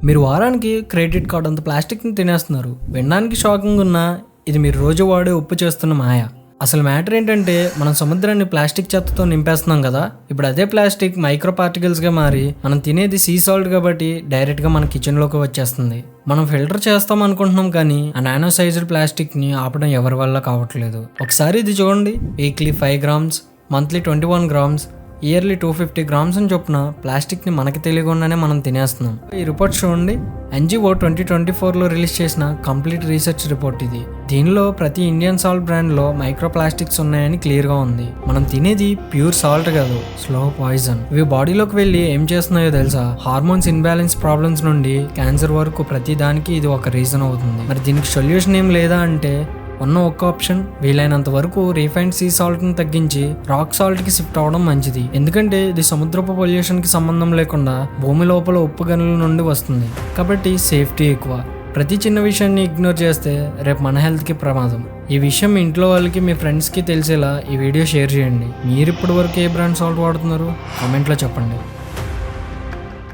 మీరు వారానికి credit card అంత ప్లాస్టిక్ని తినేస్తున్నారు. వినడానికి షాకింగ్ ఉన్నా ఇది మీరు రోజు వాడే ఉప్పు చేస్తున్న మాయ. అసలు మ్యాటర్ ఏంటంటే మనం సముద్రాన్ని ప్లాస్టిక్ చెత్తతో నింపేస్తున్నాం కదా. ఇప్పుడు అదే ప్లాస్టిక్ మైక్రో పార్టికల్స్గా మారి మనం తినేది సీ సాల్ట్ కాబట్టి డైరెక్ట్గా మన కిచెన్లోకి వచ్చేస్తుంది. మనం ఫిల్టర్ చేస్తాం అనుకుంటున్నాం కానీ ఆ నానో సైజ్డ్ ప్లాస్టిక్ని ఆపడం ఎవరి వల్ల కావట్లేదు. ఒకసారి ఇది చూడండి. Weekly 5 grams, monthly 21 grams, yearly 250 grams అని చొప్పున ప్లాస్టిక్ని మనకి తెలియకుండానే మనం తినేస్తున్నాం. ఈ రిపోర్ట్ చూడండి. NGO 2024లో రిలీజ్ చేసిన కంప్లీట్ రీసెర్చ్ రిపోర్ట్ ఇది. దీనిలో ప్రతి ఇండియన్ సాల్ట్ బ్రాండ్లో మైక్రో ప్లాస్టిక్స్ ఉన్నాయని క్లియర్గా ఉంది. మనం తినేది ప్యూర్ సాల్ట్ కాదు, స్లో పాయిజన్. ఇవి బాడీలోకి వెళ్ళి ఏం చేస్తున్నాయో తెలుసా? హార్మోన్స్ ఇన్బ్యాలెన్స్ ప్రాబ్లమ్స్ నుండి క్యాన్సర్ వరకు ప్రతి దానికి ఇది ఒక రీజన్ అవుతుంది. మరి దీనికి సొల్యూషన్ ఏం లేదా అంటే ఉన్న ఒక్క ఆప్షన్, వీలైనంత వరకు రీఫైన్డ్ సీ సాల్ట్ని తగ్గించి రాక్ సాల్ట్కి షిఫ్ట్ అవ్వడం మంచిది. ఎందుకంటే ఇది సముద్రపు పొల్యూషన్కి సంబంధం లేకుండా భూమి లోపల ఉప్పు గనుల నుండి వస్తుంది కాబట్టి సేఫ్టీ ఎక్కువ. ప్రతి చిన్న విషయాన్ని ఇగ్నోర్ చేస్తే రేపు మన హెల్త్కి ప్రమాదం. ఈ విషయం మీ ఇంట్లో వాళ్ళకి, మీ ఫ్రెండ్స్కి తెలిసేలా ఈ వీడియో షేర్ చేయండి. మీరు ఇప్పటి వరకు ఏ బ్రాండ్ సాల్ట్ వాడుతున్నారు కామెంట్లో చెప్పండి.